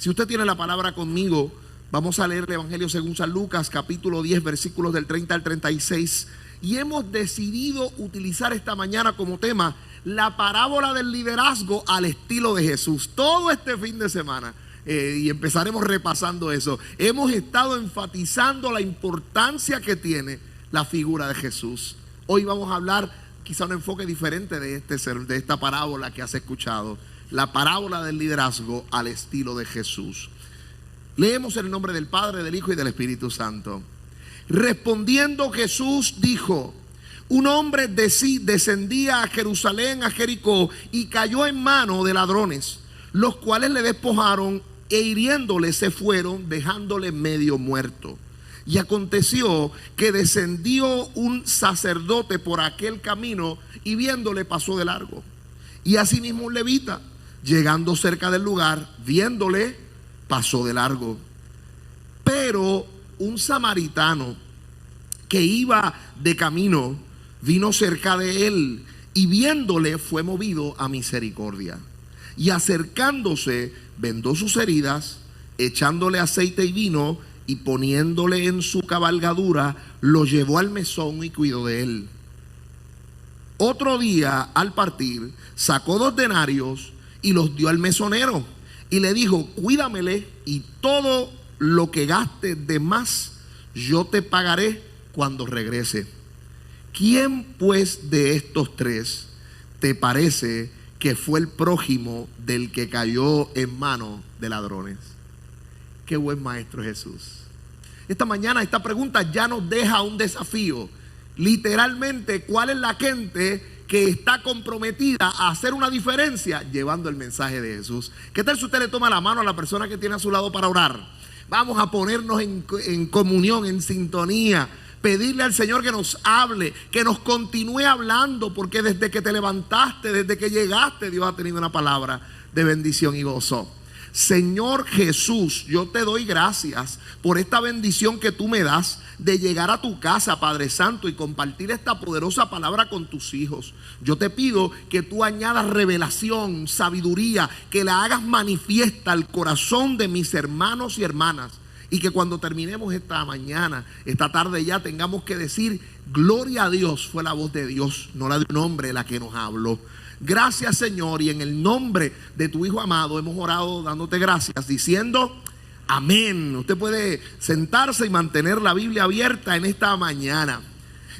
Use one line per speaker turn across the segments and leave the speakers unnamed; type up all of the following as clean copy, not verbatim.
Si usted tiene la palabra conmigo, vamos a leer el Evangelio según San Lucas, capítulo 10, versículos del 30 al 36. Y hemos decidido utilizar esta mañana como tema la parábola del liderazgo al estilo de Jesús. Todo este fin de semana, y empezaremos repasando eso, hemos estado enfatizando la importancia que tiene la figura de Jesús. Hoy vamos a hablar quizá un enfoque diferente de esta parábola que has escuchado. La parábola del liderazgo al estilo de Jesús. Leemos en el nombre del Padre, del Hijo y del Espíritu Santo. Respondiendo Jesús dijo: un hombre descendía a Jerusalén, a Jericó, y cayó en mano de ladrones, los cuales le despojaron e hiriéndole se fueron, dejándole medio muerto. Y aconteció que descendió un sacerdote por aquel camino y viéndole pasó de largo. Y asimismo un levita, llegando cerca del lugar, viéndole, pasó de largo. Pero un samaritano que iba de camino vino cerca de él y viéndole fue movido a misericordia. Y acercándose, vendó sus heridas, echándole aceite y vino y poniéndole en su cabalgadura, lo llevó al mesón y cuidó de él. Otro día, al partir, sacó 2 denarios y los dio al mesonero y le dijo: cuídamele, y todo lo que gastes de más yo te pagaré cuando regrese. ¿Quién pues de estos 3 te parece que fue el prójimo del que cayó en manos de ladrones? Qué buen maestro Jesús. Esta mañana esta pregunta ya nos deja un desafío. Literalmente, ¿cuál es la gente que está comprometida a hacer una diferencia llevando el mensaje de Jesús? ¿Qué tal si usted le toma la mano a la persona que tiene a su lado para orar? Vamos a ponernos en comunión, en sintonía, pedirle al Señor que nos hable, que nos continúe hablando, porque desde que te levantaste, desde que llegaste, Dios ha tenido una palabra de bendición y gozo. Señor Jesús, yo te doy gracias por esta bendición que tú me das de llegar a tu casa, Padre Santo, y compartir esta poderosa palabra con tus hijos. Yo te pido que tú añadas revelación, sabiduría, que la hagas manifiesta al corazón de mis hermanos y hermanas, y que cuando terminemos esta mañana, esta tarde ya, tengamos que decir: gloria a Dios, fue la voz de Dios, no la de un hombre la que nos habló. Gracias, Señor, y en el nombre de tu Hijo amado hemos orado dándote gracias, diciendo amén. Usted puede sentarse y mantener la Biblia abierta en esta mañana.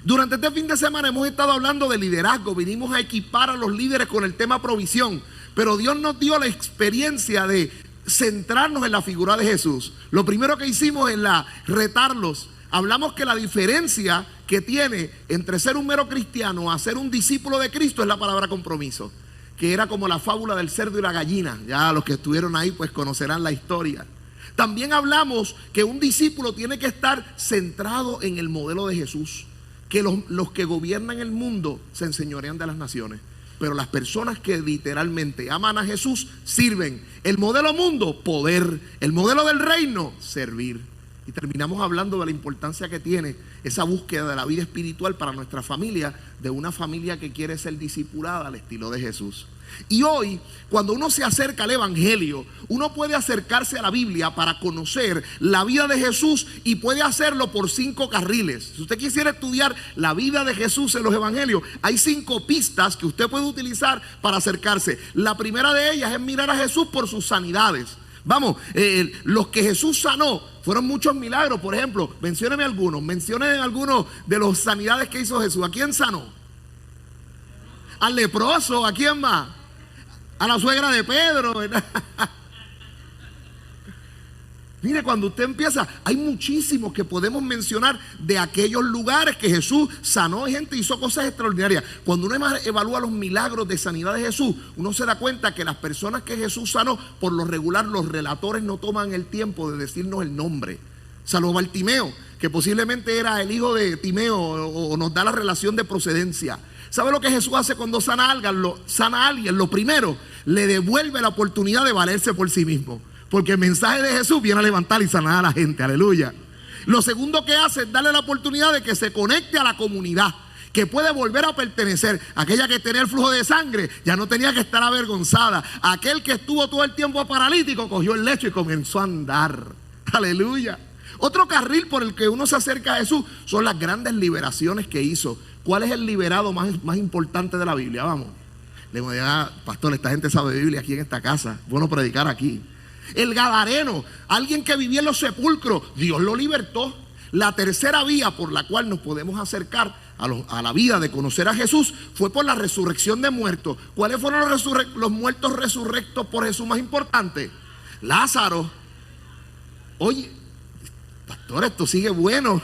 Durante este fin de semana hemos estado hablando de liderazgo. Vinimos a equipar a los líderes con el tema provisión, pero Dios nos dio la experiencia de centrarnos en la figura de Jesús. Lo primero que hicimos es retarlos. Hablamos que la diferencia que tiene entre ser un mero cristiano a ser un discípulo de Cristo es la palabra compromiso, que era como la fábula del cerdo y la gallina. Ya los que estuvieron ahí pues conocerán la historia. También hablamos que un discípulo tiene que estar centrado en el modelo de Jesús, que los que gobiernan el mundo se enseñorean de las naciones, pero las personas que literalmente aman a Jesús sirven. El modelo mundo, poder. El modelo del reino, servir. Y terminamos hablando de la importancia que tiene esa búsqueda de la vida espiritual para nuestra familia, de una familia que quiere ser discipulada al estilo de Jesús. Y hoy, cuando uno se acerca al Evangelio, uno puede acercarse a la Biblia para conocer la vida de Jesús, y puede hacerlo por 5 carriles. Si usted quisiera estudiar la vida de Jesús en los Evangelios, hay 5 pistas que usted puede utilizar para acercarse. La primera de ellas es mirar a Jesús por sus sanidades. Vamos, los que Jesús sanó fueron muchos milagros. Por ejemplo, mencióneme algunos de las sanidades que hizo Jesús. ¿A quién sanó? Al leproso. ¿A quién más? A la suegra de Pedro, ¿verdad? Mire, cuando usted empieza, hay muchísimos que podemos mencionar de aquellos lugares que Jesús sanó gente, hizo cosas extraordinarias. Cuando uno evalúa los milagros de sanidad de Jesús, uno se da cuenta que las personas que Jesús sanó, por lo regular los relatores no toman el tiempo de decirnos el nombre. Salvo Bartimeo, que posiblemente era el hijo de Timeo, o nos da la relación de procedencia. ¿Sabe lo que Jesús hace cuando sana a alguien? Lo primero, le devuelve la oportunidad de valerse por sí mismo. Porque el mensaje de Jesús viene a levantar y sanar a la gente, aleluya. Lo segundo que hace es darle la oportunidad de que se conecte a la comunidad. que puede volver a pertenecer. Aquella que tenía el flujo de sangre ya no tenía que estar avergonzada. Aquel que estuvo todo el tiempo paralítico cogió el lecho y comenzó a andar. Aleluya. Otro carril por el que uno se acerca a Jesús son las grandes liberaciones que hizo. ¿Cuál es el liberado más importante de la Biblia? Vamos. Le voy a decir, pastor, esta gente sabe Biblia aquí en esta casa. Bueno predicar aquí. El gadareno, alguien que vivía en los sepulcros, Dios lo libertó. La tercera vía por la cual nos podemos acercar a la vida de conocer a Jesús fue por la resurrección de muertos. ¿Cuáles fueron los muertos resurrectos por Jesús más importantes? Lázaro. Oye, pastor, esto sigue bueno.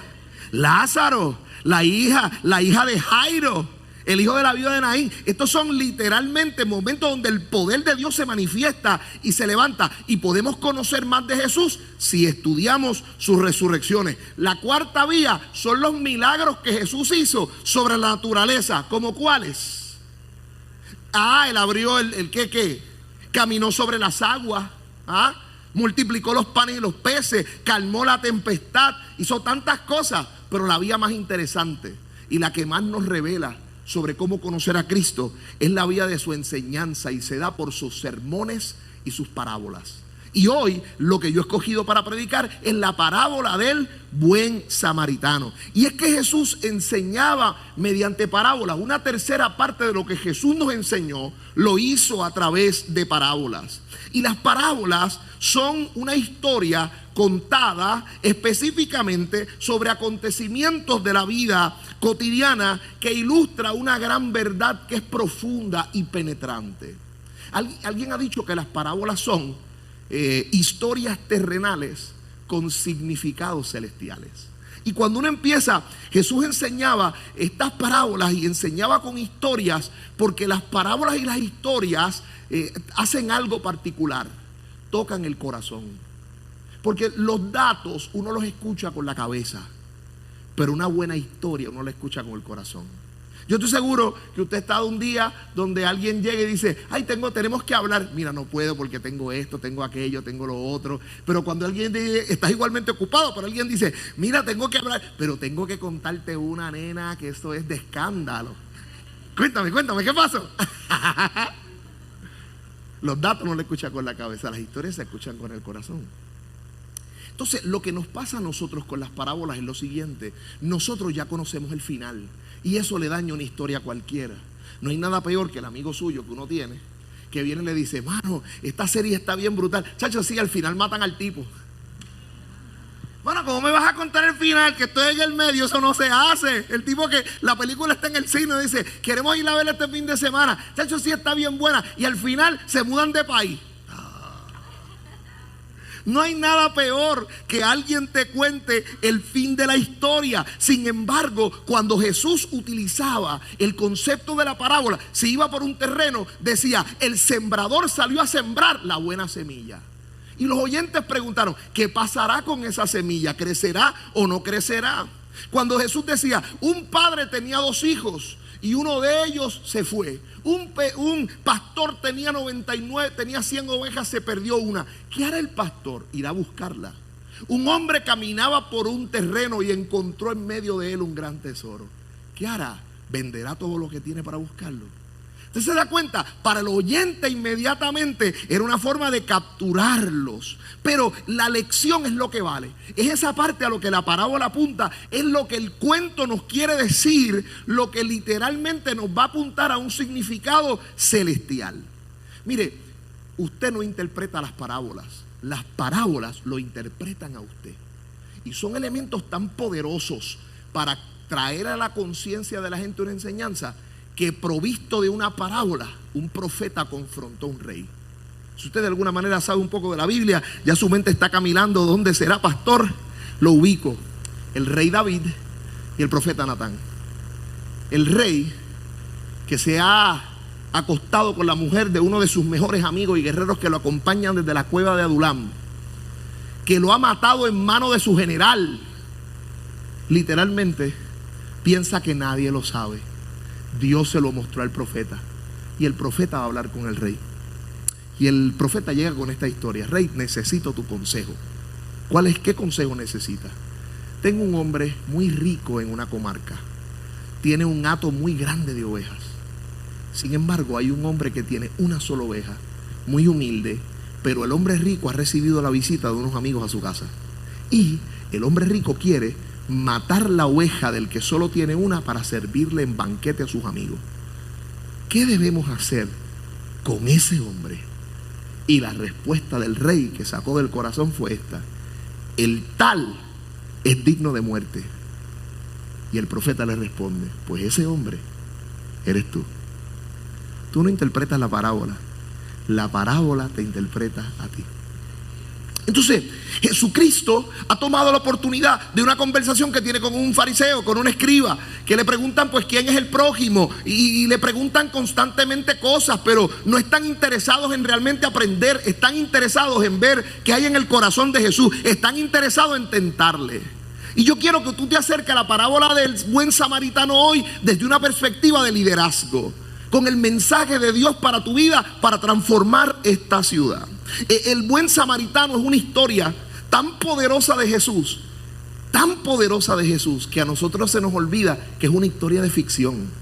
Lázaro, la hija de Jairo, el hijo de la viuda de Naín. Estos son literalmente momentos donde el poder de Dios se manifiesta y se levanta. Y podemos conocer más de Jesús si estudiamos sus resurrecciones. La cuarta vía son los milagros que Jesús hizo sobre la naturaleza. ¿Cómo cuáles? Él abrió ¿qué? Caminó sobre las aguas. Multiplicó los panes y los peces. Calmó la tempestad. Hizo tantas cosas. Pero la vía más interesante y la que más nos revela sobre cómo conocer a Cristo es la vía de su enseñanza, y se da por sus sermones y sus parábolas. Y hoy lo que yo he escogido para predicar es la parábola del buen samaritano. Y es que Jesús enseñaba mediante parábolas. Una tercera parte de lo que Jesús nos enseñó lo hizo a través de parábolas. Y las parábolas son una historia contada específicamente sobre acontecimientos de la vida cotidiana que ilustra una gran verdad que es profunda y penetrante. Alguien ha dicho que las parábolas son historias terrenales con significados celestiales. Y cuando uno empieza, Jesús enseñaba estas parábolas y enseñaba con historias, porque las parábolas y las historias hacen algo particular, tocan el corazón. Porque los datos uno los escucha con la cabeza, pero una buena historia uno la escucha con el corazón. Yo estoy seguro que usted ha estado un día donde alguien llega y dice: ay, tenemos que hablar. Mira, no puedo porque tengo esto, tengo aquello, tengo lo otro. Pero cuando alguien dice, estás igualmente ocupado, pero alguien dice: mira, tengo que hablar, pero tengo que contarte una, nena, que esto es de escándalo. Cuéntame, ¿qué pasó? Los datos no le escuchan con la cabeza, las historias se escuchan con el corazón. Entonces, lo que nos pasa a nosotros con las parábolas es lo siguiente: nosotros ya conocemos el final, y eso le daña una historia a cualquiera. No hay nada peor que el amigo suyo que uno tiene, que viene y le dice: mano, esta serie está bien brutal. Chacho, sí, al final matan al tipo. Bueno, ¿cómo me vas a contar el final? Que estoy en el medio, eso no se hace. El tipo que la película está en el cine y dice: queremos ir a verla este fin de semana. Chacho, sí, está bien buena. Y al final se mudan de país. No hay nada peor que alguien te cuente el fin de la historia. Sin embargo, cuando Jesús utilizaba el concepto de la parábola, si iba por un terreno, decía: el sembrador salió a sembrar la buena semilla. Y los oyentes preguntaron: ¿qué pasará con esa semilla? ¿Crecerá o no crecerá? Cuando Jesús decía: un padre tenía 2 hijos y uno de ellos se fue. Un pastor tenía 99, tenía 100 ovejas, se perdió una. ¿Qué hará el pastor? Irá a buscarla. Un hombre caminaba por un terreno y encontró en medio de él un gran tesoro. ¿Qué hará? Venderá todo lo que tiene para buscarlo. Usted se da cuenta, para el oyente inmediatamente era una forma de capturarlos. Pero la lección es lo que vale. Es esa parte a lo que la parábola apunta. Es lo que el cuento nos quiere decir. Lo que literalmente nos va a apuntar a un significado celestial. Mire, usted no interpreta las parábolas. Las parábolas lo interpretan a usted. Y son elementos tan poderosos para traer a la conciencia de la gente una enseñanza, que provisto de una parábola, un profeta confrontó a un rey. Si usted de alguna manera sabe un poco de la Biblia, ya su mente está caminando: ¿dónde será, pastor? Lo ubico: el rey David y el profeta Natán. El rey que se ha acostado con la mujer de uno de sus mejores amigos y guerreros que lo acompañan desde la cueva de Adulam, que lo ha matado en mano de su general. Literalmente piensa que nadie lo sabe. Dios se lo mostró al profeta, y el profeta va a hablar con el rey. Y el profeta llega con esta historia: rey, necesito tu consejo. ¿Qué consejo necesita? Tengo un hombre muy rico en una comarca. tiene un hato muy grande de ovejas. Sin embargo, hay un hombre que tiene una sola oveja, muy humilde, pero el hombre rico ha recibido la visita de unos amigos a su casa. Y el hombre rico quiere matar la oveja del que solo tiene una para servirle en banquete a sus amigos. ¿Qué debemos hacer con ese hombre? Y la respuesta del rey que sacó del corazón fue esta: el tal es digno de muerte. Y el profeta le responde: pues ese hombre eres tú. Tú no interpretas la parábola te interpreta a ti. Entonces, Jesucristo ha tomado la oportunidad de una conversación que tiene con un fariseo, con un escriba, que le preguntan pues quién es el prójimo, y le preguntan constantemente cosas, pero no están interesados en realmente aprender, están interesados en ver qué hay en el corazón de Jesús, están interesados en tentarle. Y yo quiero que tú te acerques a la parábola del buen samaritano hoy desde una perspectiva de liderazgo, con el mensaje de Dios para tu vida, para transformar esta ciudad. El buen samaritano es una historia tan poderosa de Jesús, que a nosotros se nos olvida que es una historia de ficción.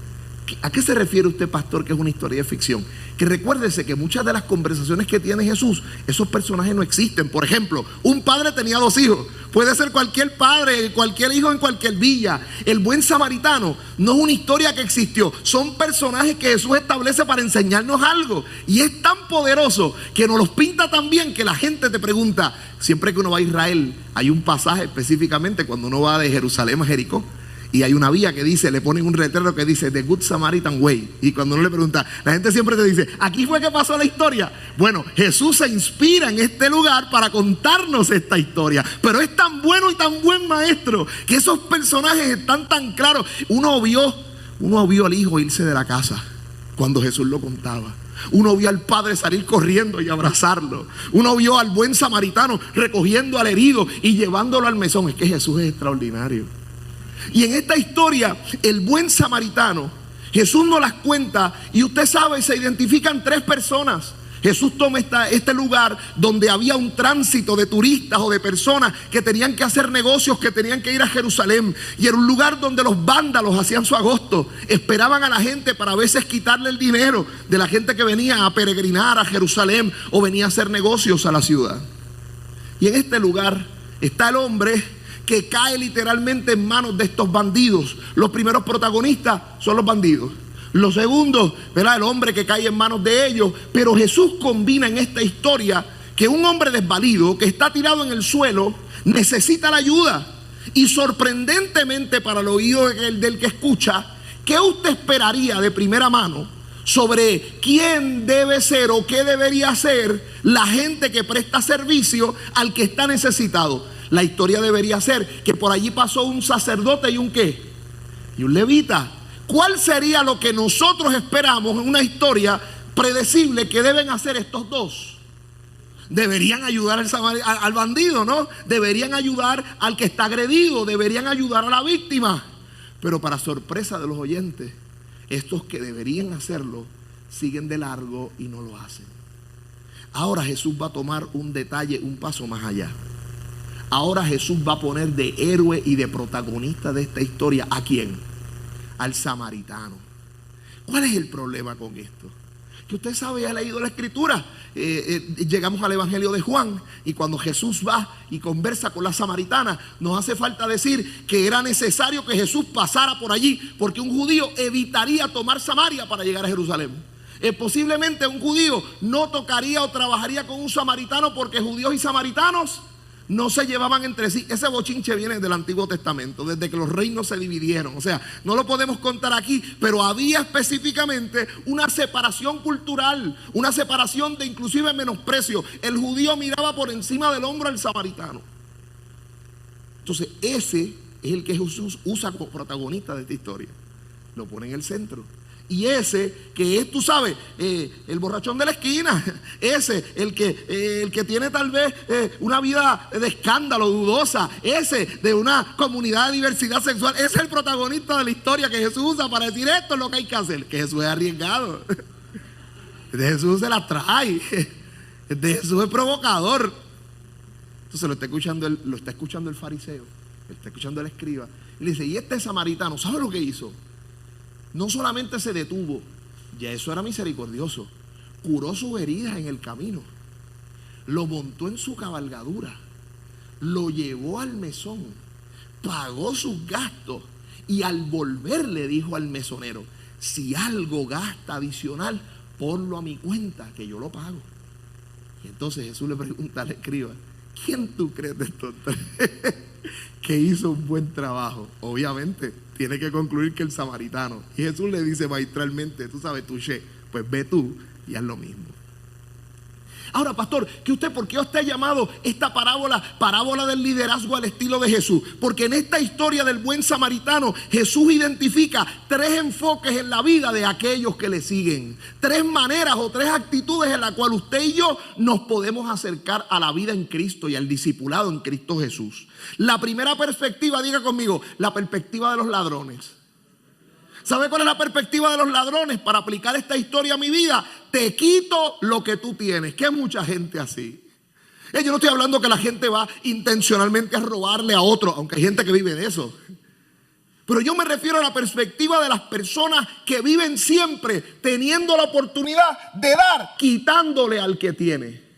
¿A qué se refiere usted, pastor, que es una historia de ficción? Que recuérdese que muchas de las conversaciones que tiene Jesús, esos personajes no existen. Por ejemplo, un padre tenía 2 hijos. Puede ser cualquier padre, cualquier hijo en cualquier villa. El buen samaritano no es una historia que existió. Son personajes que Jesús establece para enseñarnos algo. Y es tan poderoso que nos los pinta tan bien que la gente te pregunta. Siempre que uno va a Israel, hay un pasaje específicamente cuando uno va de Jerusalén a Jericó. Y hay una vía que dice, le ponen un letrero que dice The Good Samaritan Way. Y cuando uno le pregunta, la gente siempre te dice, ¿aquí fue que pasó la historia? Bueno, Jesús se inspira en este lugar para contarnos esta historia. Pero es tan bueno y tan buen maestro que esos personajes están tan claros. Uno vio al hijo irse de la casa cuando Jesús lo contaba. Uno vio al padre salir corriendo y abrazarlo. Uno vio al buen samaritano recogiendo al herido y llevándolo al mesón. Es que Jesús es extraordinario. Y en esta historia, el buen samaritano, Jesús nos las cuenta, y usted sabe, se identifican 3 personas. Jesús toma este lugar donde había un tránsito de turistas o de personas que tenían que hacer negocios, que tenían que ir a Jerusalén. Y era un lugar donde los vándalos hacían su agosto. Esperaban a la gente para a veces quitarle el dinero de la gente que venía a peregrinar a Jerusalén o venía a hacer negocios a la ciudad. Y en este lugar está el hombre que cae literalmente en manos de estos bandidos. Los primeros protagonistas son los bandidos. Los segundos, ¿verdad?, el hombre que cae en manos de ellos. Pero Jesús combina en esta historia que un hombre desvalido que está tirado en el suelo necesita la ayuda. Y sorprendentemente para el oído del que escucha, ¿qué usted esperaría de primera mano sobre quién debe ser o qué debería ser la gente que presta servicio al que está necesitado? La historia debería ser que por allí pasó un sacerdote y un ¿qué? Y un levita. ¿Cuál sería lo que nosotros esperamos en una historia predecible que deben hacer estos dos? Deberían ayudar al bandido, ¿no? Deberían ayudar al que está agredido, deberían ayudar a la víctima. Pero para sorpresa de los oyentes, estos que deberían hacerlo siguen de largo y no lo hacen. Ahora Jesús va a tomar un detalle, un paso más allá. Ahora Jesús va a poner de héroe y de protagonista de esta historia, ¿a quién? Al samaritano. ¿Cuál es el problema con esto? Que usted sabe, ya ha leído la escritura. Llegamos al evangelio de Juan, y cuando Jesús va y conversa con la samaritana, nos hace falta decir que era necesario que Jesús pasara por allí, porque un judío evitaría tomar Samaria para llegar a Jerusalén. Posiblemente un judío no tocaría o trabajaría con un samaritano, porque judíos y samaritanos no se llevaban entre sí. Ese bochinche viene del Antiguo Testamento, desde que los reinos se dividieron. O sea, no lo podemos contar aquí, pero había específicamente una separación cultural, una separación de inclusive menosprecio. El judío miraba por encima del hombro al samaritano. Entonces ese es el que Jesús usa como protagonista de esta historia. Lo pone en el centro. Y ese que es, tú sabes, el borrachón de la esquina, ese, el que tiene tal vez una vida de escándalo, dudosa, ese de una comunidad de diversidad sexual, ese es el protagonista de la historia que Jesús usa para decir esto es lo que hay que hacer. Que Jesús es arriesgado, de Jesús se la trae, de Jesús es provocador. Entonces lo está escuchando el fariseo, lo está escuchando el escriba, y le dice, y este samaritano, ¿sabe lo que hizo? No solamente se detuvo, ya eso era misericordioso, curó sus heridas en el camino, lo montó en su cabalgadura, lo llevó al mesón, pagó sus gastos y al volver le dijo al mesonero: si algo gasta adicional, ponlo a mi cuenta que yo lo pago. Y entonces Jesús le pregunta al escriba: ¿quién tú crees de estos tres que hizo un buen trabajo? Obviamente tiene que concluir que el samaritano. Y Jesús le dice maestralmente: tú sabes, touché, pues ve tú y haz lo mismo. Ahora, pastor, ¿por qué usted ha llamado esta parábola del liderazgo al estilo de Jesús? Porque en esta historia del buen samaritano, Jesús identifica tres enfoques en la vida de aquellos que le siguen. Tres maneras o tres actitudes en las cuales usted y yo nos podemos acercar a la vida en Cristo y al discipulado en Cristo Jesús. La primera perspectiva, diga conmigo, la perspectiva de los ladrones. ¿Sabe cuál es la perspectiva de los ladrones? Para aplicar esta historia a mi vida: te quito lo que tú tienes. Que hay mucha gente así. Yo no estoy hablando que la gente va intencionalmente a robarle a otro, aunque hay gente que vive de eso. Pero yo me refiero a la perspectiva de las personas que viven siempre teniendo la oportunidad de dar, quitándole al que tiene.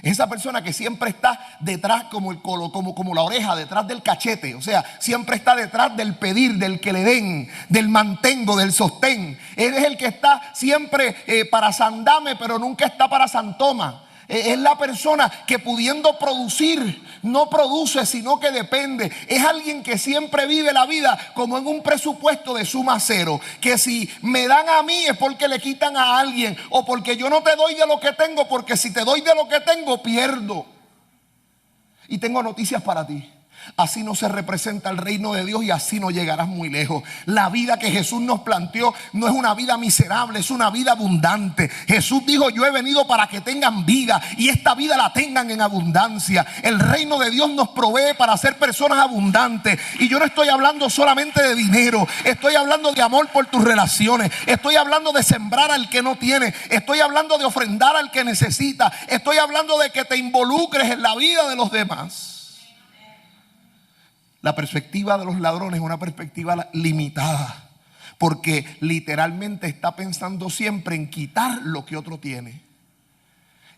Esa persona que siempre está detrás como la oreja, detrás del cachete. O sea, siempre está detrás del pedir, del que le den, del mantengo, del sostén. Él es el que está siempre para Sandame, pero nunca está para Santoma. Es la persona que, pudiendo producir, no produce, sino que depende. Es alguien que siempre vive la vida como en un presupuesto de suma cero. Que si me dan a mí es porque le quitan a alguien, o porque yo no te doy de lo que tengo, porque si te doy de lo que tengo, pierdo. Y tengo noticias para ti: así no se representa el reino de Dios y así no llegarás muy lejos. La vida que Jesús nos planteó no es una vida miserable, es una vida abundante. Jesús dijo: yo he venido para que tengan vida y esta vida la tengan en abundancia. El reino de Dios nos provee para ser personas abundantes. Y yo no estoy hablando solamente de dinero, estoy hablando de amor por tus relaciones, estoy hablando de sembrar al que no tiene, estoy hablando de ofrendar al que necesita, estoy hablando de que te involucres en la vida de los demás. La perspectiva de los ladrones es una perspectiva limitada, porque literalmente está pensando siempre en quitar lo que otro tiene.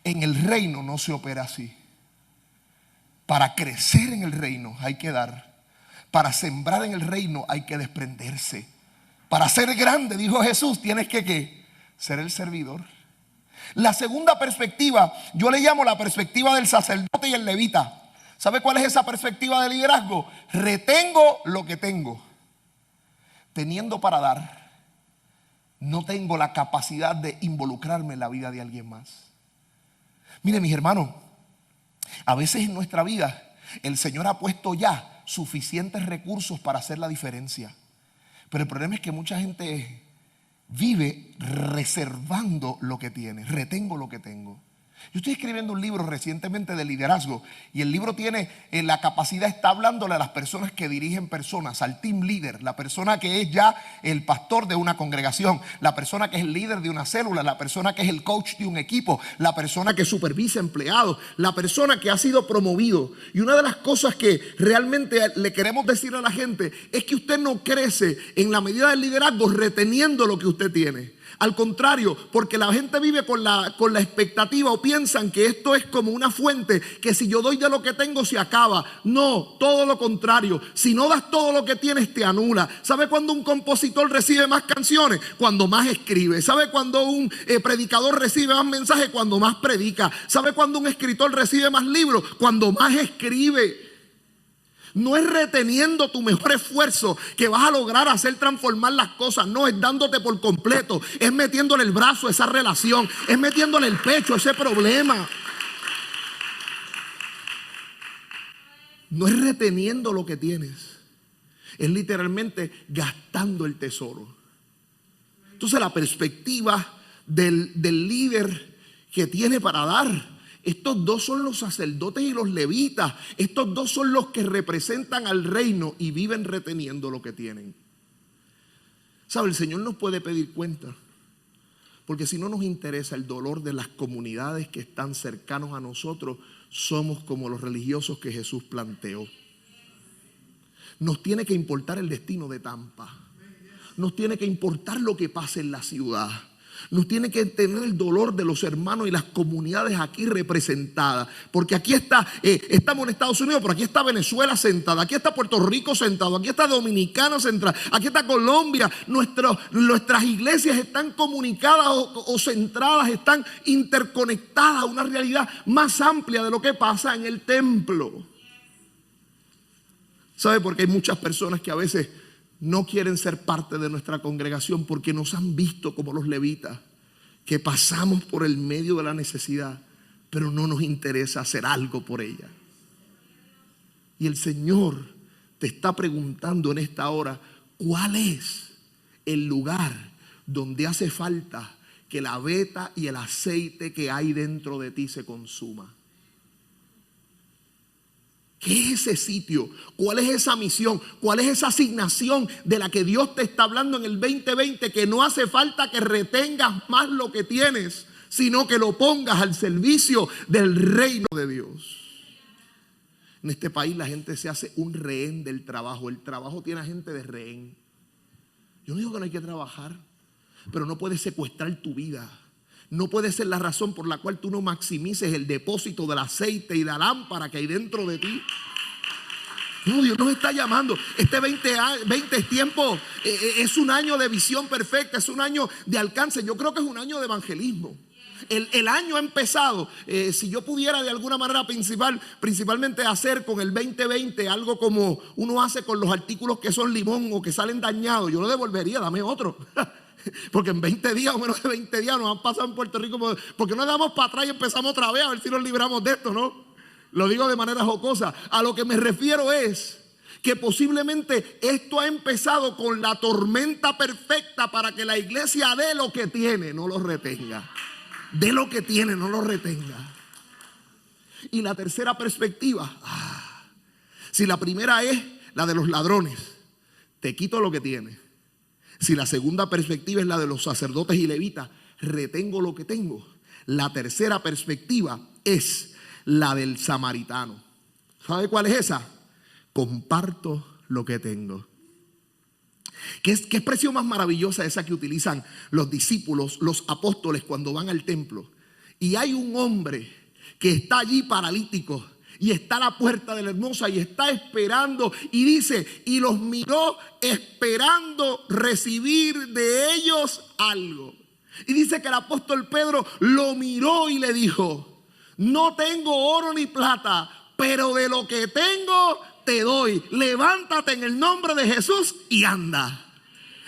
En el reino no se opera así. Para crecer en el reino hay que dar. Para sembrar en el reino hay que desprenderse. Para ser grande, dijo Jesús, tienes que ¿qué? Ser el servidor. La segunda perspectiva, yo le llamo la perspectiva del sacerdote y el levita. ¿Sabe cuál es esa perspectiva de liderazgo? Retengo lo que tengo. Teniendo para dar, no tengo la capacidad de involucrarme en la vida de alguien más. Mire, mis hermanos, a veces en nuestra vida el Señor ha puesto ya suficientes recursos para hacer la diferencia. Pero el problema es que mucha gente vive reservando lo que tiene. Retengo lo que tengo. Yo estoy escribiendo un libro recientemente de liderazgo, y el libro tiene la capacidad, está hablándole a las personas que dirigen personas, al team leader, la persona que es ya el pastor de una congregación, la persona que es el líder de una célula, la persona que es el coach de un equipo, la persona que supervisa empleados, la persona que ha sido promovido. Y una de las cosas que realmente le queremos decir a la gente es que usted no crece en la medida del liderazgo reteniendo lo que usted tiene. Al contrario, porque la gente vive con la expectativa, o piensan que esto es como una fuente, que si yo doy de lo que tengo se acaba. No, todo lo contrario. Si no das todo lo que tienes, te anula. ¿Sabe cuándo un compositor recibe más canciones? Cuando más escribe. ¿Sabe cuándo un predicador recibe más mensajes? Cuando más predica. ¿Sabe cuándo un escritor recibe más libros? Cuando más escribe. No es reteniendo tu mejor esfuerzo que vas a lograr hacer transformar las cosas. No, es dándote por completo. Es metiéndole el brazo a esa relación. Es metiéndole el pecho a ese problema. No es reteniendo lo que tienes. Es literalmente gastando el tesoro. Entonces la perspectiva del líder que tiene para dar. Estos dos son los sacerdotes y los levitas. Estos dos son los que representan al reino y viven reteniendo lo que tienen. ¿Sabe? El Señor nos puede pedir cuenta, porque si no nos interesa el dolor de las comunidades que están cercanos a nosotros, somos como los religiosos que Jesús planteó. Nos tiene que importar el destino de Tampa. nos tiene que importar lo que pasa en la ciudad. Nos tiene que tener el dolor de los hermanos y las comunidades aquí representadas. Porque aquí está, estamos en Estados Unidos, pero aquí está Venezuela sentada, aquí está Puerto Rico sentado, aquí está Dominicana sentada, aquí está Colombia. Nuestras iglesias están comunicadas o centradas, están interconectadas a una realidad más amplia de lo que pasa en el templo. ¿Sabe? Porque hay muchas personas que a veces no quieren ser parte de nuestra congregación porque nos han visto como los levitas, que pasamos por el medio de la necesidad, pero no nos interesa hacer algo por ella. Y el Señor te está preguntando en esta hora, ¿cuál es el lugar donde hace falta que la veta y el aceite que hay dentro de ti se consuma? ¿Qué es ese sitio? ¿Cuál es esa misión? ¿Cuál es esa asignación de la que Dios te está hablando en el 2020? Que no hace falta que retengas más lo que tienes, sino que lo pongas al servicio del reino de Dios. En este país la gente se hace un rehén del trabajo. El trabajo tiene a gente de rehén. Yo no digo que no hay que trabajar, pero no puedes secuestrar tu vida. No puede ser la razón por la cual tú no maximices el depósito del aceite y de la lámpara que hay dentro de ti. No, Dios nos está llamando. Este 20 es tiempo, es un año de visión perfecta, es un año de alcance. Yo creo que es un año de evangelismo. El año ha empezado. Si yo pudiera de alguna manera principalmente hacer con el 2020 algo como uno hace con los artículos que son limón o que salen dañados, yo lo devolvería, dame otro. Porque en 20 días o menos de 20 días nos han pasado en Puerto Rico. Porque no damos para atrás y empezamos otra vez a ver si nos libramos de esto, ¿no? Lo digo de manera jocosa. A lo que me refiero es que posiblemente esto ha empezado con la tormenta perfecta para que la iglesia dé lo que tiene, no lo retenga. Dé lo que tiene, no lo retenga. Y la tercera perspectiva, si la primera es la de los ladrones, te quito lo que tienes. Si la segunda perspectiva es la de los sacerdotes y levitas, retengo lo que tengo. La tercera perspectiva es la del samaritano. ¿Sabe cuál es esa? Comparto lo que tengo. ¿Qué expresión más maravillosa esa que utilizan los discípulos, los apóstoles cuando van al templo? Y hay un hombre que está allí paralítico y está a la puerta de la hermosa y está esperando, y dice, y los miró esperando recibir de ellos algo. Y dice que el apóstol Pedro lo miró y le dijo, no tengo oro ni plata, pero de lo que tengo te doy. Levántate en el nombre de Jesús y anda.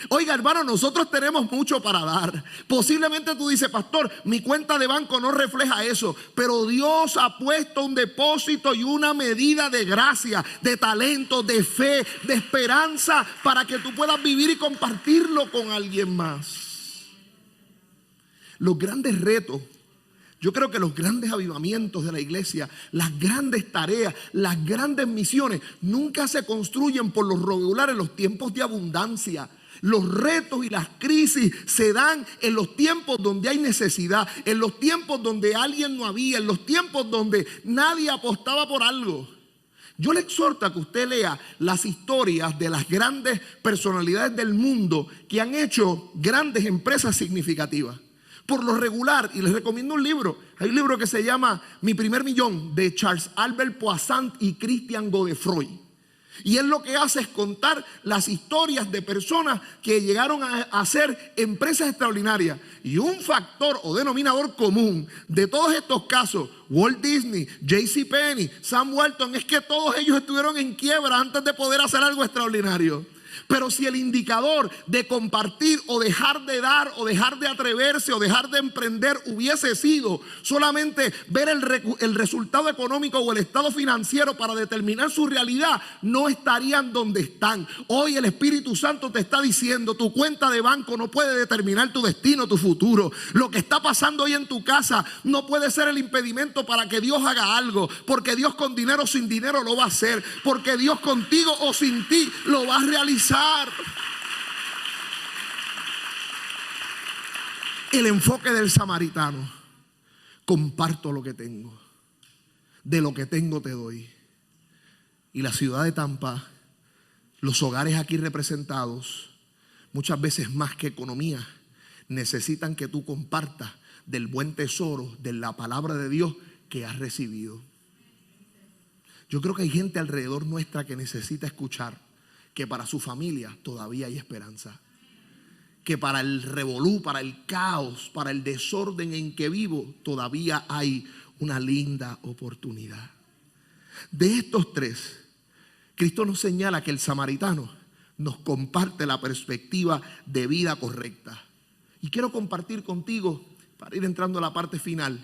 Oiga, hermano, nosotros tenemos mucho para dar. Posiblemente tú dices, pastor, mi cuenta de banco no refleja eso, pero Dios ha puesto un depósito y una medida de gracia, de talento, de fe, de esperanza, para que tú puedas vivir y compartirlo con alguien más. Los grandes retos, yo creo que los grandes avivamientos de la iglesia, las grandes tareas, las grandes misiones, nunca se construyen por lo regular en los tiempos de abundancia. Los retos y las crisis se dan en los tiempos donde hay necesidad, en los tiempos donde alguien no había, en los tiempos donde nadie apostaba por algo. Yo le exhorto a que usted lea las historias de las grandes personalidades del mundo que han hecho grandes empresas significativas. Por lo regular, y les recomiendo un libro, hay un libro que se llama Mi primer millón, de Charles Albert Poissant y Christian Godefroy. Y él lo que hace es contar las historias de personas que llegaron a hacer empresas extraordinarias. Y un factor o denominador común de todos estos casos, Walt Disney, JCPenney, Sam Walton, es que todos ellos estuvieron en quiebra antes de poder hacer algo extraordinario. Pero si el indicador de compartir o dejar de dar o dejar de atreverse o dejar de emprender hubiese sido solamente ver el resultado económico o el estado financiero para determinar su realidad, no estarían donde están. Hoy el Espíritu Santo te está diciendo, tu cuenta de banco no puede determinar tu destino, tu futuro. Lo que está pasando hoy en tu casa no puede ser el impedimento para que Dios haga algo, porque Dios con dinero o sin dinero lo va a hacer, porque Dios contigo o sin ti lo va a realizar. El enfoque del samaritano: comparto lo que tengo, de lo que tengo te doy. Y la ciudad de Tampa, los hogares aquí representados, muchas veces más que economía, necesitan que tú compartas del buen tesoro, de la palabra de Dios que has recibido. Yo creo que hay gente alrededor nuestra que necesita escuchar que para su familia todavía hay esperanza. Que para el revolú, para el caos, para el desorden en que vivo, todavía hay una linda oportunidad. De estos tres, Cristo nos señala que el samaritano nos comparte la perspectiva de vida correcta. Y quiero compartir contigo, para ir entrando a la parte final,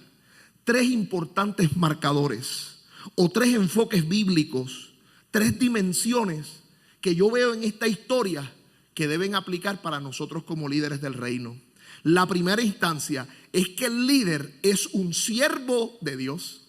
tres importantes marcadores o tres enfoques bíblicos, tres dimensiones que yo veo en esta historia que deben aplicar para nosotros como líderes del reino. La primera instancia es que el líder es un siervo de Dios.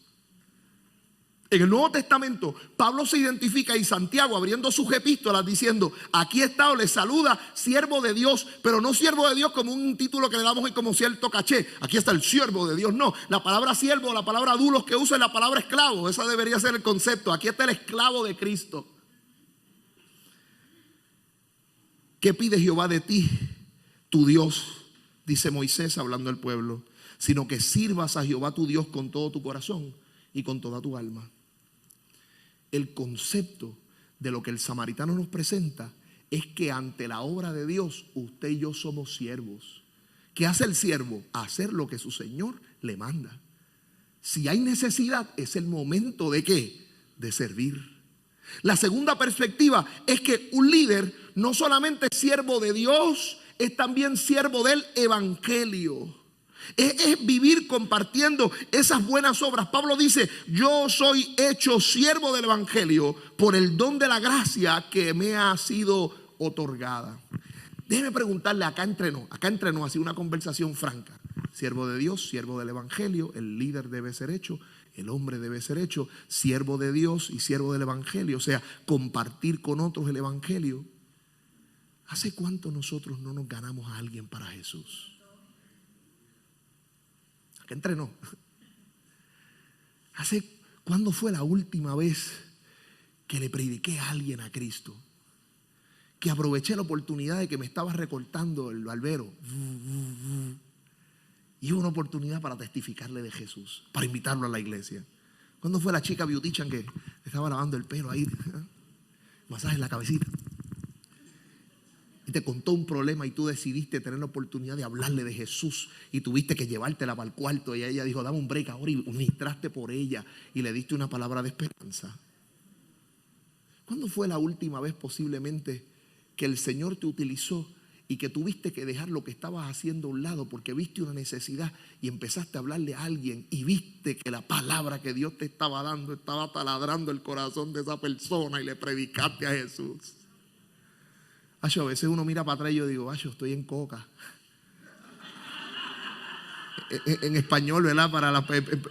En el Nuevo Testamento, Pablo se identifica y Santiago abriendo sus epístolas diciendo: aquí está o les saluda siervo de Dios, pero no siervo de Dios como un título que le damos hoy como cierto caché. Aquí está el siervo de Dios. No, la palabra siervo, la palabra dulos que usa es la palabra esclavo. Esa debería ser el concepto. Aquí está el esclavo de Cristo. ¿Qué pide Jehová de ti, tu Dios? Dice Moisés hablando al pueblo. Sino que sirvas a Jehová tu Dios con todo tu corazón y con toda tu alma. El concepto de lo que el samaritano nos presenta es que ante la obra de Dios, usted y yo somos siervos. ¿Qué hace el siervo? Hacer lo que su Señor le manda. Si hay necesidad, es el momento ¿de qué? De servir. La segunda perspectiva es que un líder no solamente es siervo de Dios, es también siervo del evangelio. Es vivir compartiendo esas buenas obras. Pablo dice: yo soy hecho siervo del evangelio por el don de la gracia que me ha sido otorgada. Déjeme preguntarle acá entre nos, así una conversación franca. Siervo de Dios, siervo del evangelio, el líder debe ser hecho, el hombre debe ser hecho siervo de Dios y siervo del evangelio, o sea, compartir con otros el evangelio. ¿Hace cuánto nosotros no nos ganamos a alguien para Jesús? Acá entre nos. ¿Cuándo fue la última vez que le prediqué a alguien a Cristo? Que aproveché la oportunidad de que me estaba recortando el barbero y hubo una oportunidad para testificarle de Jesús, para invitarlo a la iglesia. ¿Cuándo fue la chica beautician que estaba lavando el pelo ahí? Masaje en la cabecita. Y te contó un problema y tú decidiste tener la oportunidad de hablarle de Jesús y tuviste que llevártela para el cuarto y ella dijo: dame un break ahora, y ministraste por ella y le diste una palabra de esperanza. ¿Cuándo fue la última vez posiblemente que el Señor te utilizó y que tuviste que dejar lo que estabas haciendo a un lado porque viste una necesidad y empezaste a hablarle a alguien y viste que la palabra que Dios te estaba dando estaba taladrando el corazón de esa persona y le predicaste a Jesús? A veces uno mira para atrás y yo digo: estoy en coca. En español, ¿verdad?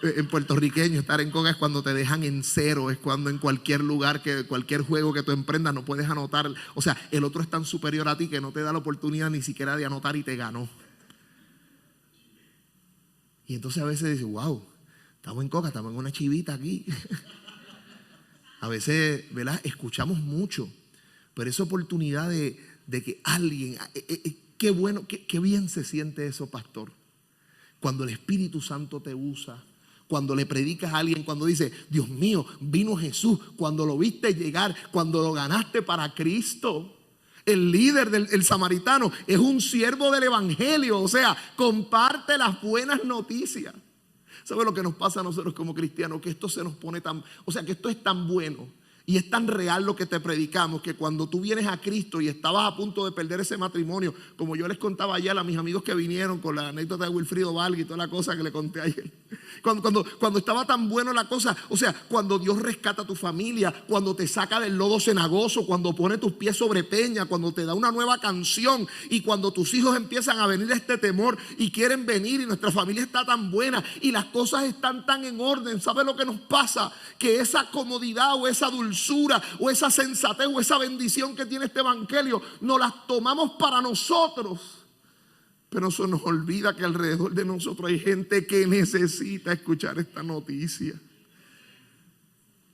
En puertorriqueño, estar en coca es cuando te dejan en cero. Es cuando en cualquier lugar, cualquier juego que tú emprendas, no puedes anotar. O sea, el otro es tan superior a ti que no te da la oportunidad ni siquiera de anotar y te ganó. Y entonces a veces dices: wow, estamos en coca, estamos en una chivita aquí. A veces, ¿verdad? Escuchamos mucho. Pero esa oportunidad de que alguien, qué bueno, qué bien se siente eso, pastor. Cuando el Espíritu Santo te usa, cuando le predicas a alguien, cuando dice: Dios mío, vino Jesús, cuando lo viste llegar, cuando lo ganaste para Cristo. El líder el samaritano es un siervo del evangelio, o sea, comparte las buenas noticias. ¿Sabe lo que nos pasa a nosotros como cristianos? Que esto se nos pone que esto es tan bueno y es tan real lo que te predicamos, que cuando tú vienes a Cristo y estabas a punto de perder ese matrimonio, como yo les contaba ayer a mis amigos que vinieron con la anécdota de Wilfrido Valga y toda la cosa que le conté ayer, cuando estaba tan bueno la cosa, o sea, cuando Dios rescata a tu familia, cuando te saca del lodo cenagoso, cuando pone tus pies sobre peña, cuando te da una nueva canción y cuando tus hijos empiezan a venir a este temor y quieren venir y nuestra familia está tan buena y las cosas están tan en orden. ¿Sabe lo que nos pasa? Que esa comodidad o esa dulzura o esa sensatez o esa bendición que tiene este evangelio nos las tomamos para nosotros. Pero se nos olvida que alrededor de nosotros hay gente que necesita escuchar esta noticia.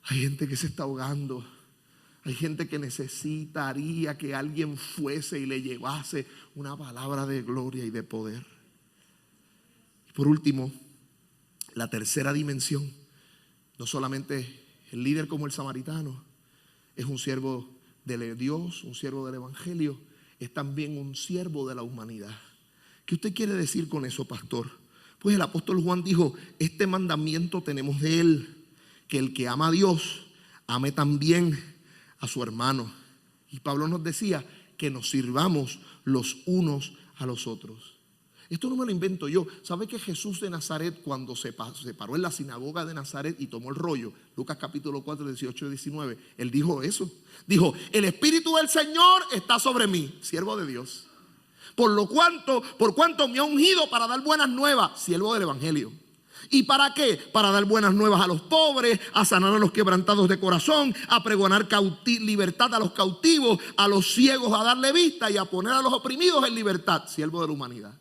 Hay gente que se está ahogando. Hay gente que necesitaría que alguien fuese y le llevase una palabra de gloria y de poder. Y por último, la tercera dimensión, no solamente el líder como el samaritano es un siervo de Dios, un siervo del evangelio, es también un siervo de la humanidad. ¿Qué usted quiere decir con eso, pastor? Pues el apóstol Juan dijo: este mandamiento tenemos de él, que el que ama a Dios ame también a su hermano. Y Pablo nos decía que nos sirvamos los unos a los otros. Esto no me lo invento yo. ¿Sabe que Jesús de Nazaret, cuando se paró en la sinagoga de Nazaret y tomó el rollo, Lucas capítulo 4, 18 y 19, él dijo eso? Dijo: el Espíritu del Señor está sobre mí, siervo de Dios. Por cuanto me ha ungido para dar buenas nuevas, siervo del evangelio. ¿Y para qué? Para dar buenas nuevas a los pobres, a sanar a los quebrantados de corazón, a pregonar libertad a los cautivos, a los ciegos a darle vista y a poner a los oprimidos en libertad, siervo de la humanidad.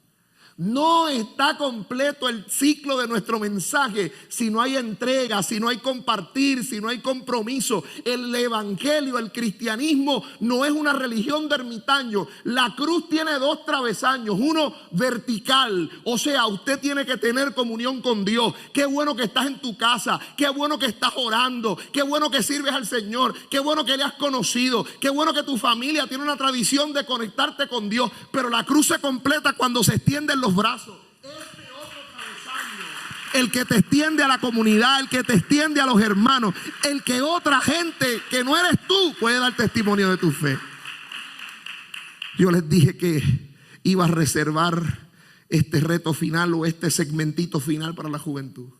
No está completo el ciclo de nuestro mensaje si no hay entrega, si no hay compartir, si no hay compromiso. El evangelio, el cristianismo no es una religión de ermitaño. La cruz tiene dos travesaños, uno vertical, o sea, usted tiene que tener comunión con Dios. Qué bueno que estás en tu casa, qué bueno que estás orando, qué bueno que sirves al Señor, qué bueno que le has conocido, qué bueno que tu familia tiene una tradición de conectarte con Dios. Pero la cruz se completa cuando se extienden los brazos. Este otro travesaño, el que te extiende a la comunidad, el que te extiende a los hermanos, el que otra gente que no eres tú puede dar testimonio de tu fe. Yo les dije que iba a reservar este reto final o este segmentito final para la juventud.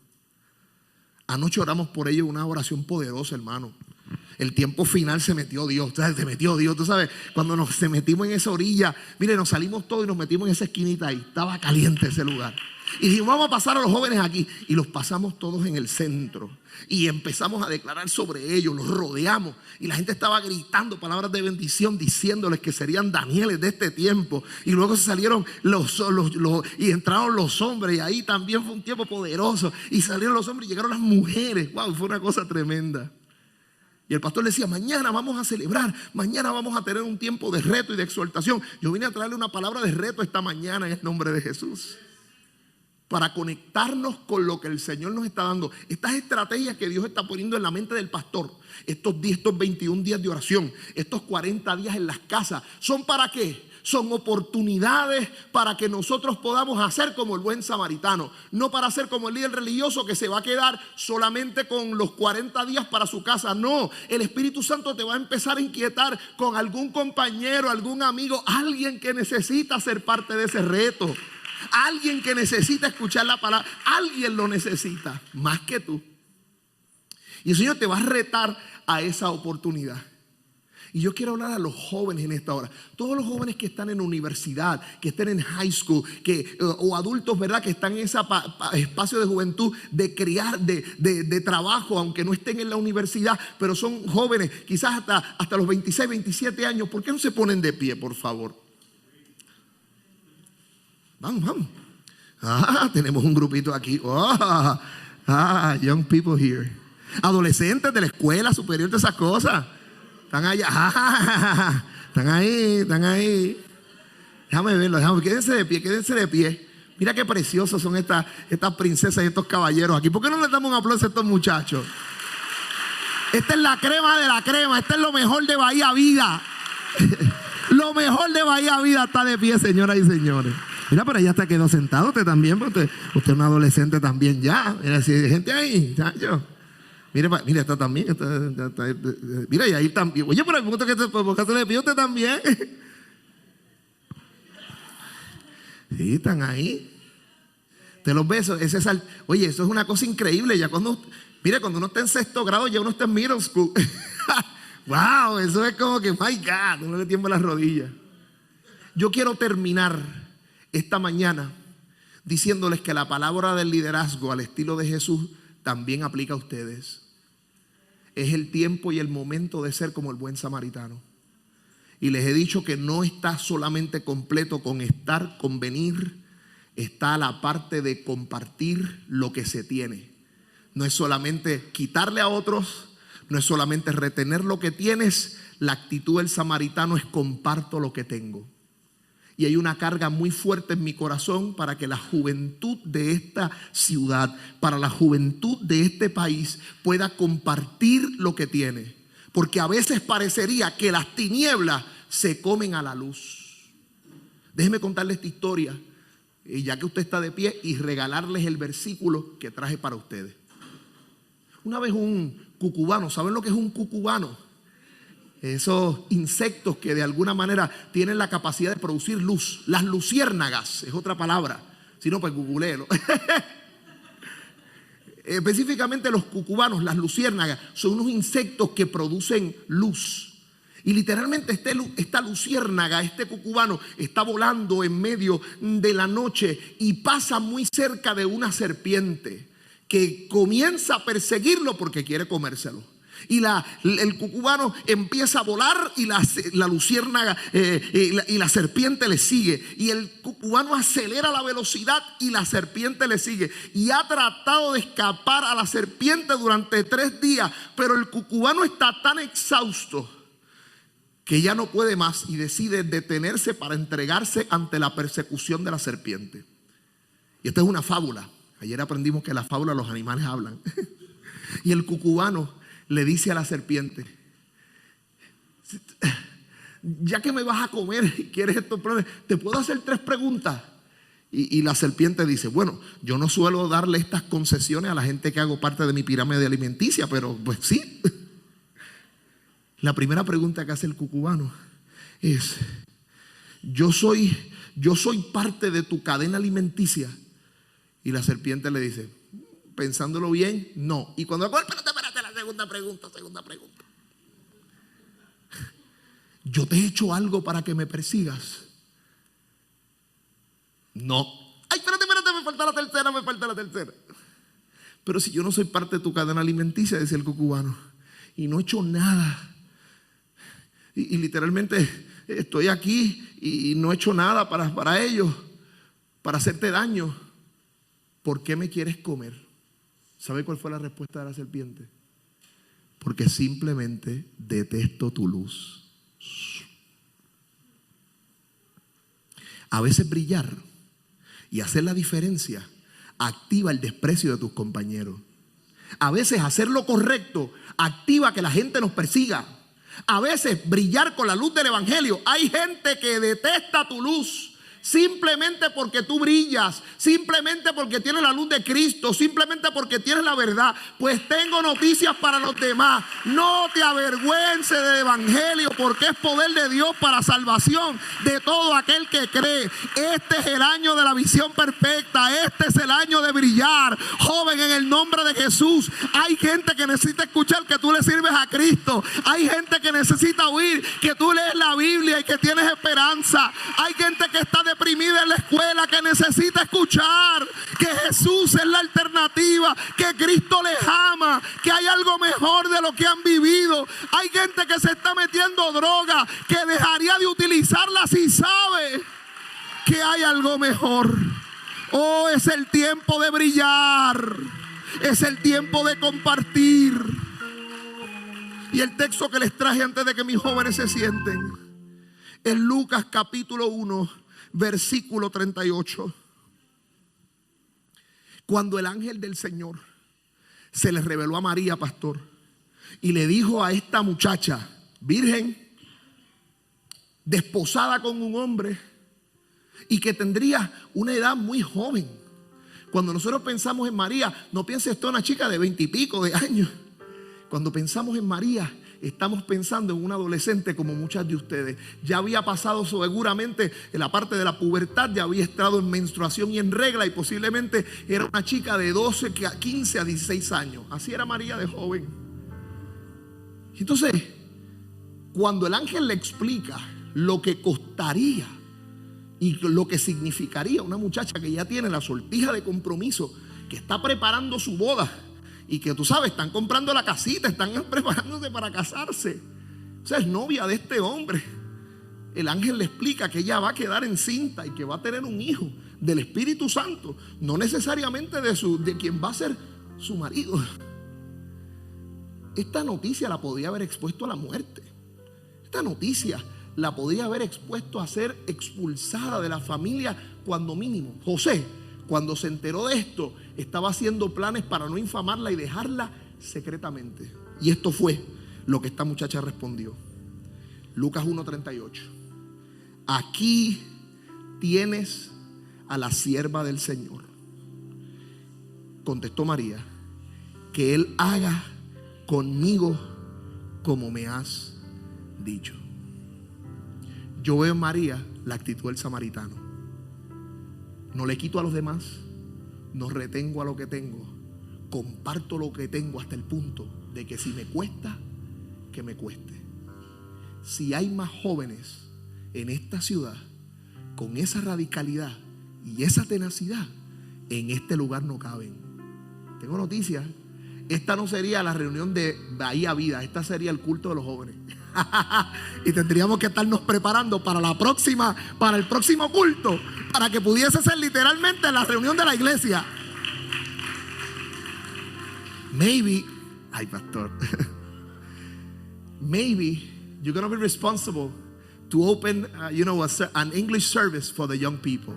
Anoche oramos por ello, una oración poderosa, hermano. El tiempo final se metió Dios, tú sabes, cuando nos metimos en esa orilla, mire, nos salimos todos y nos metimos en esa esquinita ahí, estaba caliente ese lugar. Y dijimos: vamos a pasar a los jóvenes aquí. Y los pasamos todos en el centro. Y empezamos a declarar sobre ellos, los rodeamos. Y la gente estaba gritando palabras de bendición, diciéndoles que serían Danieles de este tiempo. Y luego se salieron y entraron los hombres. Y ahí también fue un tiempo poderoso. Y salieron los hombres y llegaron las mujeres. Wow, fue una cosa tremenda. Y el pastor le decía: mañana vamos a celebrar, mañana vamos a tener un tiempo de reto y de exhortación. Yo vine a traerle una palabra de reto esta mañana en el nombre de Jesús, para conectarnos con lo que el Señor nos está dando. Estas estrategias que Dios está poniendo en la mente del pastor, estos 21 días de oración, estos 40 días en las casas, ¿son para qué? Son oportunidades para que nosotros podamos hacer como el buen samaritano, no para ser como el líder religioso que se va a quedar solamente con los 40 días para su casa. No, el Espíritu Santo te va a empezar a inquietar con algún compañero, algún amigo, alguien que necesita ser parte de ese reto, alguien que necesita escuchar la palabra. Alguien lo necesita más que tú. Y el Señor te va a retar a esa oportunidad. Y yo quiero hablar a los jóvenes en esta hora. Todos los jóvenes que están en universidad, que estén en high school, o adultos, ¿verdad?, que están en ese espacio de juventud, de criar, de trabajo, aunque no estén en la universidad, pero son jóvenes, quizás hasta los 26, 27 años. ¿Por qué no se ponen de pie, por favor? Vamos. Tenemos un grupito aquí. Young people here. Adolescentes de la escuela superior, de esas cosas. Están allá, están ahí. Déjame verlo, quédense de pie. Mira qué preciosos son estas princesas y estos caballeros aquí. ¿Por qué no les damos un aplauso a estos muchachos? Esta es la crema de la crema, esta es lo mejor de Bahía Vida. Lo mejor de Bahía Vida está de pie, señoras y señores. Mira, pero ella hasta quedó sentado, usted también, porque usted es un adolescente también ya. Mira, si hay gente ahí, chacho. Mira, está también. Mira, y ahí también. Oye, pero el punto que ¿por qué se le pide usted también? Sí, están ahí. Te los besos. Oye, eso es una cosa increíble. Ya cuando uno está en 6º grado, ya uno está en middle school. Wow, eso es como que, my God, uno le tiembla las rodillas. Yo quiero terminar esta mañana diciéndoles que la palabra del liderazgo al estilo de Jesús también aplica a ustedes. Es el tiempo y el momento de ser como el buen samaritano. Y les he dicho que no está solamente completo con estar, con venir. Está la parte de compartir lo que se tiene. No es solamente quitarle a otros, no es solamente retener lo que tienes, la actitud del samaritano es comparto lo que tengo. Y hay una carga muy fuerte en mi corazón para que la juventud de esta ciudad, para la juventud de este país, pueda compartir lo que tiene. Porque a veces parecería que las tinieblas se comen a la luz. Déjeme contarle esta historia, ya que usted está de pie, y regalarles el versículo que traje para ustedes. Una vez un cucubano, ¿saben lo que es un cucubano? Esos insectos que de alguna manera tienen la capacidad de producir luz. Las luciérnagas es otra palabra. Si no, pues googleelo. Específicamente los cucubanos, las luciérnagas, son unos insectos que producen luz. Y literalmente esta luciérnaga, este cucubano, está volando en medio de la noche y pasa muy cerca de una serpiente que comienza a perseguirlo porque quiere comérselo. Y el cucubano empieza a volar y la luciérnaga y la serpiente le sigue. Y el cucubano acelera la velocidad y la serpiente le sigue. Y ha tratado de escapar a la serpiente durante 3 días. Pero el cucubano está tan exhausto que ya no puede más y decide detenerse para entregarse ante la persecución de la serpiente. Y esta es una fábula. Ayer aprendimos que en la fábula los animales hablan. Y el cucubano le dice a la serpiente: ya que me vas a comer y quieres estos problemas, ¿te puedo hacer 3 preguntas? Y la serpiente dice: bueno, yo no suelo darle estas concesiones a la gente que hago parte de mi pirámide alimenticia, pero pues sí. La primera pregunta que hace el cucubano es: yo soy parte de tu cadena alimenticia. Y la serpiente le dice, pensándolo bien, no. Y cuando espérate, la segunda pregunta. ¿Yo te he hecho algo para que me persigas? No. Ay, espérate, me falta la tercera. Pero si yo no soy parte de tu cadena alimenticia, decía el cucubano, y no he hecho nada. Y literalmente estoy aquí y no he hecho nada para ellos, para hacerte daño. ¿Por qué me quieres comer? ¿Sabe cuál fue la respuesta de la serpiente? Porque simplemente detesto tu luz. A veces brillar y hacer la diferencia activa el desprecio de tus compañeros. A veces hacer lo correcto activa que la gente nos persiga. A veces brillar con la luz del evangelio. Hay gente que detesta tu luz. Simplemente porque tú brillas, simplemente porque tienes la luz de Cristo, simplemente porque tienes la verdad. Pues tengo noticias para los demás. No te avergüences del evangelio, porque es poder de Dios para salvación de todo aquel que cree. Este es el año de la visión perfecta. Este es el año de brillar. Joven, en el nombre de Jesús, hay gente que necesita escuchar que tú le sirves a Cristo. Hay gente que necesita oír que tú lees la Biblia y que tienes esperanza. Hay gente que está deprimida en la escuela, que necesita escuchar que Jesús es la alternativa, que Cristo les ama, que hay algo mejor de lo que han vivido. Hay gente que se está metiendo droga, que dejaría de utilizarla si sabe que hay algo mejor. Oh, es el tiempo de brillar, es el tiempo de compartir. Y el texto que les traje antes de que mis jóvenes se sienten es Lucas capítulo 1 versículo 38. Cuando el ángel del Señor se le reveló a María, pastor, y le dijo a esta muchacha virgen, desposada con un hombre, y que tendría una edad muy joven. Cuando nosotros pensamos en María, no piense esto en una chica de 20 y pico de años. Cuando pensamos en María, estamos pensando en un adolescente como muchas de ustedes. Ya había pasado seguramente en la parte de la pubertad, ya había estado en menstruación y en regla, y posiblemente era una chica de 12, 15 a 16 años. Así era María de joven. Entonces, cuando el ángel le explica lo que costaría y lo que significaría una muchacha que ya tiene la sortija de compromiso, que está preparando su boda, y que tú sabes, están comprando la casita, están preparándose para casarse, o sea, es novia de este hombre. El ángel le explica que ella va a quedar encinta y que va a tener un hijo del Espíritu Santo, no necesariamente de quien va a ser su marido. esta noticia la podía haber expuesto a la muerte. Esta noticia la podía haber expuesto a ser expulsada de la familia, cuando mínimo. José, cuando se enteró de esto, estaba haciendo planes para no infamarla y dejarla secretamente. Y esto fue lo que esta muchacha respondió. Lucas 1:38. Aquí tienes a la sierva del Señor. Contestó María, que Él haga conmigo como me has dicho. Yo veo en María la actitud del samaritano. No le quito a los demás, no retengo a lo que tengo, comparto lo que tengo hasta el punto de que si me cuesta, que me cueste. Si hay más jóvenes en esta ciudad con esa radicalidad y esa tenacidad, en este lugar no caben. Tengo noticias. Esta no sería la reunión de Bahía Vida, esta sería el culto de los jóvenes. Y tendríamos que estarnos preparando para el próximo culto, para que pudiese ser literalmente la reunión de la iglesia. Maybe, ay pastor, maybe you're going to be responsible to open, an English service for the young people.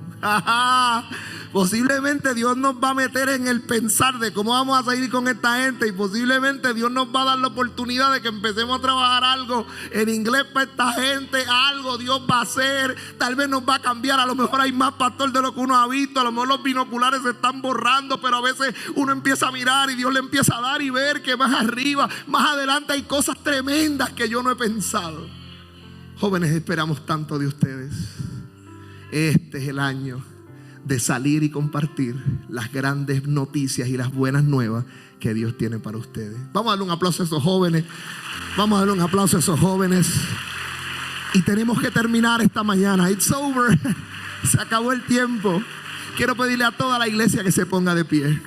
Posiblemente Dios nos va a meter en el pensar de cómo vamos a seguir con esta gente, y posiblemente Dios nos va a dar la oportunidad de que empecemos a trabajar algo en inglés para esta gente. Algo Dios va a hacer, tal vez nos va a cambiar. A lo mejor hay más pastor de lo que uno ha visto, a lo mejor los binoculares se están borrando, pero a veces uno empieza a mirar y Dios le empieza a dar y ver que más arriba, más adelante hay cosas tremendas que yo no he pensado. Jóvenes, esperamos tanto de ustedes. Este es el año de salir y compartir las grandes noticias y las buenas nuevas que Dios tiene para ustedes. Vamos a darle un aplauso a esos jóvenes. Vamos a darle un aplauso a esos jóvenes. Y tenemos que terminar esta mañana. It's over. Se acabó el tiempo. Quiero pedirle a toda la iglesia que se ponga de pie.